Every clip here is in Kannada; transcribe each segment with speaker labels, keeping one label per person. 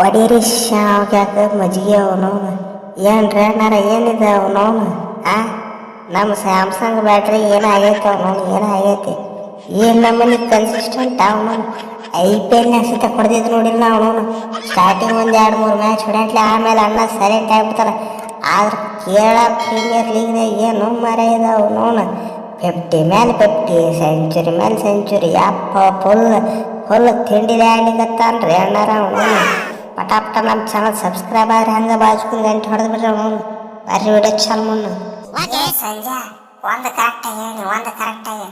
Speaker 1: ಒಡೀರಿ ಶಾವ್ಗ್ಯಾಕ ಮಜ್ಜಿಗೆ ಅವನವನು ಏನ್ರಿ ಅಣ್ಣಾರ ಏನಿದೆ ಅವನವನು ನಮ್ಮ ಸ್ಯಾಮ್ಸಂಗ್ ಬ್ಯಾಟ್ರಿ ಏನಾಗೈತೆ ಅವನವನು ಏನಾಗೈತಿ ಏನು ನಮ್ಮನೆ ಕನ್ಸಿಸ್ಟೆಂಟ್ ಅವನವನು IPL ಸಹಿತ ಕೊಡ್ದಿದ್ದು ನೋಡಿಲ್ಲ ಅವನವನು ಸ್ಟಾರ್ಟಿಂಗ್ ಒಂದು 2-3 ಮ್ಯಾಚ್ ಹೊಡ್ಯಾಟ್ಲಿ ಆಮೇಲೆ ಅಣ್ಣ ಸೈಲೆಂಟ್ ಆಗಿಬಿಡ್ತಾರೆ. ಆದ್ರೆ ಕೇರಳ ಪ್ರೀಮಿಯರ್ ಲೀಗ್ನಾಗ ಏನು ಮರ ಇದೆ ಅವನವನು 50 ಮೇಲೆ 50 ಸೆಂಚುರಿ ಮೇಲೆ ಸೆಂಚುರಿ ಯಪ್ಪ ಫುಲ್ ತಿಂಡಿದೆ ಆಡ್ಲಿಕ್ಕತ್ತಾನ್ರಿ ಅಣ್ಣಾರ ಅವನವನು. ಪಟಾಪಟ ನಮ್ಮ ಚಾನಲ್ ಸಬ್ಸ್ಕ್ರೈಬ್ ಆದ್ರೆ ಹಂಗೆ ಬಾಜ್ಕೊಂಡು ಗಂಟೆ ಹೊಡೆದು ಬಿಡ್ರಿ ಅವನು ಬರ್ರಿ ವಿಡಿಯೋ ಚಾಲ್ ಮುನ್ನು ಸಂಜೆ ಒಂದು ಕರೆಕ್ಟಾಗಿ ಹೇಳಿ ಒಂದು ಕರೆಕ್ಟಾಗಿ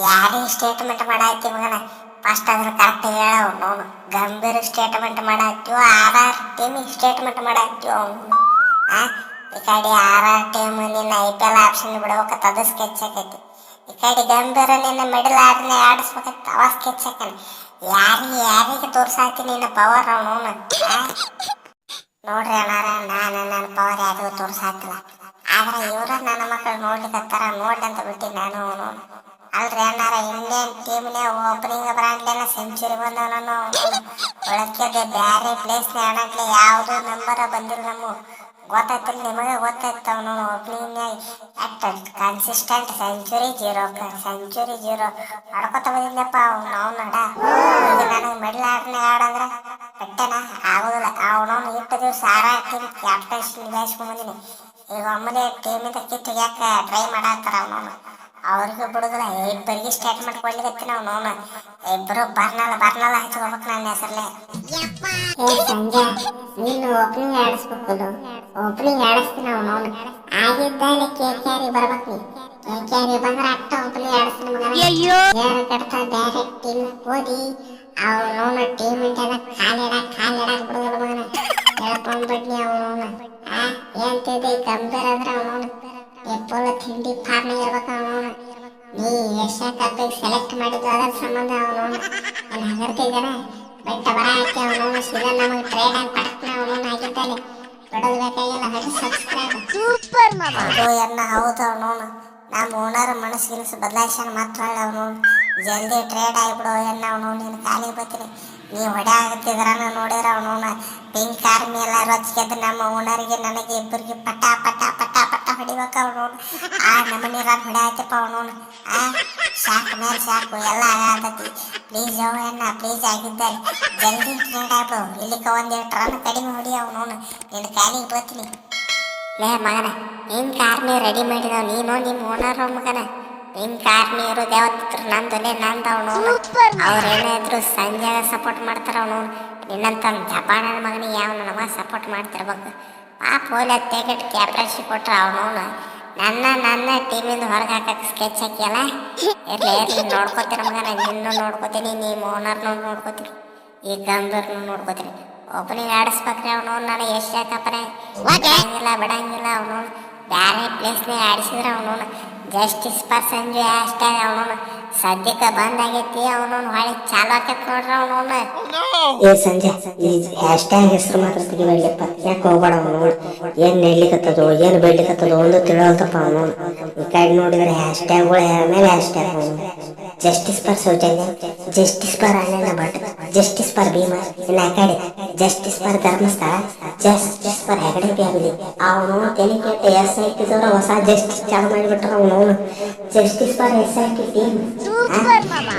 Speaker 1: ಯಾರಿಗೆ ಸ್ಟೇಟ್ಮೆಂಟ್ ಮಾಡಾಯ್ತಿ ಮಗನ ಫಸ್ಟ್ ಅದ್ರ ಕರೆಕ್ಟಾಗಿ ಹೇಳವು ನೋನು ಗಂಭೀರ ಸ್ಟೇಟ್ಮೆಂಟ್ ಮಾಡಾಕ್ತೀವೋ RR ಟೀಮಿಗೆ ಸ್ಟೇಟ್ಮೆಂಟ್ ಮಾಡಾಕ್ತೀವೋ ಅವನು ಈ ಕಡೆ RR ಟೀಮ್ ನಿನ್ನ IPL ಆಪ್ಷನ್ ಬಿಡ್ಬೇಕತ್ತ ಅದು ಸ್ಕೆಚ್ ಆಕೈತಿ. ಈ ಕಡೆ ಗಂಭೀರ ನಿನ್ನ ಮಿಡಲ್ ಆರ್ನೇ ಆಡಿಸ್ಬೇಕತ್ತ ಅವ ಸ್ಕೆಚ್ ಹಾಕನ ಯಾರಿಗೆ ತೋರ್ಸಾಕ್ತೀನಿ ನಿನ್ನ ಪವರ್ ಅವನು ನೋಡ್ರಿ ಅಣ್ಣಾರ ನಾನು ನನ್ನ ಪವರ್ ಯಾರಿಗೂ ತೋರ್ಸಾಕ್ತಿಲ್ಲ. ಆದ್ರೆ ಇವ್ರ ನನ್ನ ಮಕ್ಕಳು ನೋಡ್ಲಿಕ್ಕತ್ತಾರ ನೋಡಿ ಅಂತ ಬಿಟ್ಟು ನಾನು ಅವನು ಅಲ್ರಿ ಅಣ್ಣಾರ ಇಂಡಿಯನ್ ಟೀಮ್ನೇ ಓಪನಿಂಗ್ ಬ್ರಾಂಡ್ಲೇನ ಸೆಂಚುರಿ ಬಂದವನು ಒಳಕ್ಕೆ ಬ್ಯಾರೆ ಪ್ಲೇಸ್ನೇ ಆಡಕ್ಲೆ ಯಾವುದೂ ನಂಬರ ಬಂದಿಲ್ಲ ನಮ್ಮ ಗೊತ್ತಾಯ್ತಿಲ್ಲ ನಿಮಗೆ ಗೊತ್ತಾಯ್ತು ಅವನು ಓಪನಿಂಗ್ನಾಗ ಕನ್ಸಿಸ್ಟೆಂಟ್ ಸೆಂಚುರಿ ಜೀರೋ ಹೊಡ್ಕೊತ ಬಂದಿದ್ದಪ್ಪ ಅವ್ನು ನಡ ಈಗ ನನಗೆ ಮಿಡ್ಲ್ ಆಡ್ನೇ ಆಡಂದ್ರೆ ಬೆಟ್ಟನ ಆಗೋದಿಲ್ಲ ಅವನವನು ಇಟ್ಟು ದಿವಸ ಟೀಮ್ ಕ್ಯಾಪ್ಟನ್ಸಿ ನಿಭಾಯಿಸ್ಕೊಂಡ್ ಬಂದಿನಿ. ಈಗ ಒಮ್ಮೆ ಟೀಮಿಂದ ಕಿತ್ತು ಯಾಕೆ ಟ್ರೈ ಮಾಡಾಕ್ತಾರ ಅವನವನು ಅವ್ರಿಗೆ ಬಿಡುದಿಲ್ಲ ಇಬ್ಬರಿಗೆ ಸ್ಟೇಟ್ಮೆಂಟ್ ಕೊಡ್ಲಿಕತ್ತೀನಿ ಅವನವನು ಇಬ್ಬರು ಬರ್ನಲ್ಲ ಹಚ್ಕೋಬೇಕು ನನ್ನ ಹೆಸರಲ್ಲೇ. ಸಂಜೆ ನೀನು ಓಪನಿಂಗ್ ಆಡಿಸ್ಬೇಕು ಓಪನಿಂಗ್ ಆಡಿಸ್ತೀನಿ ಅವನವನು ಆಗಿದ್ದಾನೆ KKR ಬರ್ಬೇಕು ನೀ KKR ಬಂದ್ರೆ ಅಟ್ಟ ಓಪನಿಂಗ್ ಆಡಿಸ್ತೀನಿ ಮಗನ ಯಾರು ಕಟ್ತಾ ಬೇರೆ ಟೀಮ್ ಹೋಗಿ ಅವನವನ ಟೀಮ್ ಇಂಡಿಯಾದ ಕಾಲಿಡಕ್ ಬಿಡುದಿಲ್ಲ ಮಗನ ಹೇಳ್ಕೊಂಡ್ಬಿಡ್ನಿ ಅವನವನು ಏನ್ತಿದೆ ಗಂಭೀರ ಅಂದ್ರೆ ಅವನವನು ಎಪ್ಪೋಲ ತಿಂಡಿ ಫಾರ್ಮ್ ಇರ್ಬೇಕು ಅವನವನು ನೀ ಏಷ್ಯಾ ಕಪ್ಪಿಗೆ ಸೆಲೆಕ್ಟ್ ಮಾಡಿದ್ದು ಅದರ ಸಂಬಂಧ ಅವನವನು ನಾನು ಹಗರ್ತಿದ್ದಾನೆ ಬೆಟ್ಟ ಬರ ಹಾಕಿ ಅವನವನು ಸೀದಾ ನಮಗೆ ಟ್ರೇಡ್ ಆಗಿ ಪಡ್ತಾನೆ ಅವನವನು ಆಗಿದ್ದಾನೆ ಬಿಡೋದು ಬೇಕಾಗಿಲ್ಲ ಹಡಿ ಸಬ್ಸ್ಕ್ರೈಬ್ ಸೂಪರ್ ಅದು ಎನ್ನ ಹೌದು ಅವನವನು ನಮ್ಮ ಓನರ್ ಮನಸ್ಸು ಬದಲಾಯಿಸೋಣ ಮಾತ್ರ ಅವನವನು ಜಲ್ದಿ ಟ್ರೇಡ್ ಆಗಿಬಿಡು ಎನ್ನ ಅವನವನು ನೀನು ಖಾಲಿ ಬರ್ತೀನಿ ನೀ ಹೊಡೆ ಆಗತ್ತಿದ್ರಾನ ನೋಡಿರ ಅವನವನ ಪಿಂಕ್ ಆರ್ಮಿ ಎಲ್ಲ ರೊಚ್ಚಿಗೆದ್ದು ನಮ್ಮ ಓನರಿಗೆ ನನಗೆ ಇಬ್ಬರಿಗೆ ಪಟ ಹೊಡಿಬೇಕು ಅವನವನು ನಮ್ಮನೆ ಹೊಡೆ ಆಯ್ತಪ್ಪ ಅವನವನು ಸಾಕು ಎಲ್ಲ ಆಗತ್ತೈತಿ ಪ್ಲೀಸ್ ಎನ್ನ ಪ್ಲೀಸ್ ಆಗಿದ್ದಾರೆ ಜಲ್ದಿ ಟ್ರೇಡ್ ಆಗ್ಬಿಡು ಇಲ್ಲಿಕ ಒಂದೆರಡು ರನ್ ಕಡಿಮೆ ಹೊಡಿ ಅವನವನು ನಿನ್ನ ಖಾಲಿಗೆ ಬರ್ತೀನಿ ಲೇ ಮಗನ ಪಿಂಕ್ ಆರ್ಮಿ ರೆಡಿ ಮಾಡಿದವ ನೀನು ನಿಮ್ಮ ಓನರ್ ಮಗನ ಪಿಂಕ್ ಆರ್ಮಿ ಇರೋದು ಯಾವತ್ತಿದ್ರು ನಂದು ಅವನವನು ಅವ್ರೇನೇ ಇದ್ರು ಸಂಜೆಗ ಸಪೋರ್ಟ್ ಮಾಡ್ತಾರ ಅವನವನು ನಿನ್ನಂತ ಜಪಾನ ಮಗನಿಗೆ ಯಾವ ನಮಗೆ ಸಪೋರ್ಟ್ ಮಾಡ್ತಿರ್ಬೇಕು ಪಾಪ ಹೋಲಿ ತೆಗೆಟ್ ಕ್ಯಾಪ್ಟನ್ಶಿಪ್ ಕೊಟ್ರ ಅವನವನು ನನ್ನ ಟೀಮಿಂದ ಹೊರಗೆ ಹಾಕಕ್ಕೆ ಸ್ಕೆಚ್ ಹಾಕಿಯಲ್ಲ ಇರ್ಲಿ ನೋಡ್ಕೋತೀನಿ ಮಗನ ನಿನ್ನೂ ನೋಡ್ಕೋತೀನಿ ನಿಮ್ಮ ಓನರ್ನೂ ನೋಡ್ಕೋತೀನಿ ಈ ಗಂಭೀರ್ನೂ ನೋಡ್ಕೋತೀನಿ ಓಪನಿಂಗ್ ಆಡಿಸ್ಬೇಕ್ರಿ ಅವನವನು ನನಗೆ ಏಷ್ಯಾ ಕಪ್ನೇ ಬಿಡಂಗಿಲ್ಲ ಅವನವನು ಬೇರೆ ಪ್ಲೇಸ್ನಾಗ ಆಡಿಸಿದ್ರೆ ಅವನವನು ಜಸ್ಟಿಸ್ ಫಾರ್ ಸಂಜು ಹ್ಯಾಶ್ಟ್ಯಾಗ್ ಅವನವನು ಸದ್ಯಕ್ಕೆ ಬಂದಾಗೈತಿ ಅವನವನು ಹೊಳೆ ಚಾಲು ಆಕೈತಿ ನೋಡ್ರಿ ಅವನವನು ಏ ಸಂಜೆ ಈ ಹ್ಯಾಶ್ಟ್ಯಾಗ್ ಹೆಸರು ಮಾತ್ರ ತೆಗಿಬೇಡಪ್ಪ ಯಾಕೆ ಹೋಗ್ಬೇಡ ಅವನವನು ಏನು ನೆಡ್ಲಿಕ್ಕತ್ತದೋ ಏನು ಬೆಳ್ಲಿಕ್ಕತ್ತದೋ ಒಂದು ತಿಳಿವಲ್ತಪ್ಪ ಅವನವನು ಈ ಕಡೆ ನೋಡಿದ್ರೆ ಹ್ಯಾಶ್ಟ್ಯಾಗ್ಗಳು ಮೇಲೆ ಹ್ಯಾಶ್ಟ್ಯಾಗ್ ಅವನು justice for Sowjanya justice for ಅಣ್ಣನ ಭಟ್ ಜಸ್ಟಿಸ್ ಫಾರ್ ಭೀಮಾ ಇನ್ನು ಆ ಕಡೆ justice for Dharmasthala justice for Hegde family ಅವನು ತಲೆ ಕೆಟ್ಟ SIT ಹೊಸ ಜಸ್ಟಿಸ್ ಚಾಲು ಮಾಡಿಬಿಟ್ರ ಅವನವನು ಜಸ್ಟಿಸ್ ಫಾರ್ SIT ಟೀಮ್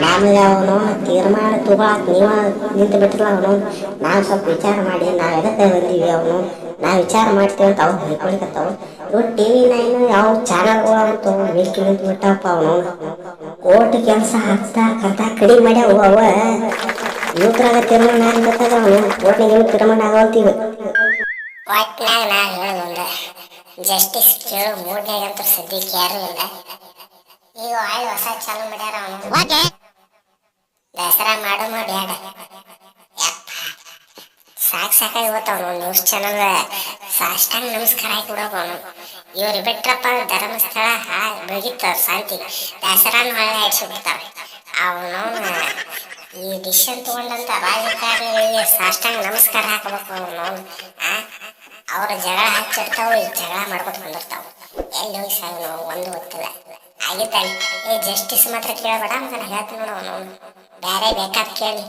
Speaker 1: ನಮಗೆ ಅವನವನು ತೀರ್ಮಾನ ತಗೊಳಕ್ ನೀವು ನಿಂತು ಬಿಟ್ಟಿಲ್ಲ ಅವನವನು ನಾವು ಸ್ವಲ್ಪ ವಿಚಾರ ಮಾಡಿ ನಾವು ಎದಕ್ಕೆ ಬಂದೀವಿ ಅವನು ನಾವು ವಿಚಾರ ಮಾಡ್ತೀವಿ ಅಂತ ಅವ್ನು ಹೇಳ್ಕೊಳಿಕತ್ತವ ಇವು TV9 ಯಾವ ಚಾನಲ್ಗಳು ಅಂತ ನಿಂತು ಬಿಟ್ಟವಪ್ಪ ಅವನವನು ಕೋರ್ಟ್ ಕೆಲಸ ಅಂತ ಕಡಿಮೆ ಮಾಡ್ಯಾವ ಅವ ಯುವಕರಾಗ ತೀರ್ಮಾನ ಆಗ್ಬೇಕಾದ ಅವನು ಕೋರ್ಟ್ನಾಗ ತೀರ್ಮಾನ ಆಗೋಲ್ತೀವಿ ಒಟ್ನಾಗ ನಾ ಹೇಳೋದು ಜಸ್ಟಿಸ್ ಕೇಳು ಮೂಡ್ನಾಗಂತೂ ಸದ್ಯಕ್ಕೆ ಯಾರು ಇಲ್ಲ ಈಗ ಒಳ್ಳೆ ಹೊಸ ಚಾಲು ಮಾಡ್ಯಾರ ಅವನು ದಸರಾ ಮಾಡೋ ಬ್ಯಾಡ ಸಾಕಾಗಿ ಹೋಗ್ತಾವನು ನ್ಯೂಸ್ ಚಾನಲ್ ಸಾಷ್ಟಾಂಗ ನಮಸ್ಕಾರ ಹಾಕಿ ಬಿಡೋದು ಅವನು ಇವ್ರು ಬಿಟ್ರಪ್ಪ ಧರ್ಮಸ್ಥಳ ಬೆಳಗಿತ್ತು ಶಾಂತಿ ದಸರಾನು ಹೊಳೆ ಆಡಿಸಿಬಿಡ್ತಾವೆ ಅವನವನು ಈ ಡಿಸಿಷನ್ ತಗೊಂಡಂತ ರಾಜಕಾರಣಿಗಳಿಗೆ ಸಾಷ್ಟಾಂಗ ನಮಸ್ಕಾರ ಹಾಕಬೇಕು ಅವನವನು ಅವ್ರ ಜಗಳ ಹಚ್ಚಿರ್ತಾವ ಈ ಜಗಳ ಮಾಡ್ಕೊತ ಬಂದಿರ್ತಾವ ಎಲ್ಲಿ ಹೋಗಿ ಸಾವು ಒಂದು ಗೊತ್ತಿಲ್ಲ ಆಗಿದ್ದಾನೆ ಈ ಜಸ್ಟಿಸ್ ಮಾತ್ರ ಕೇಳಬೇಡ ಮಗನ ಹೇಳ್ತೀನಿ ನೋಡು ಅವನವನು ಬೇರೆ ಬೇಕಾದ ಕೇಳಿ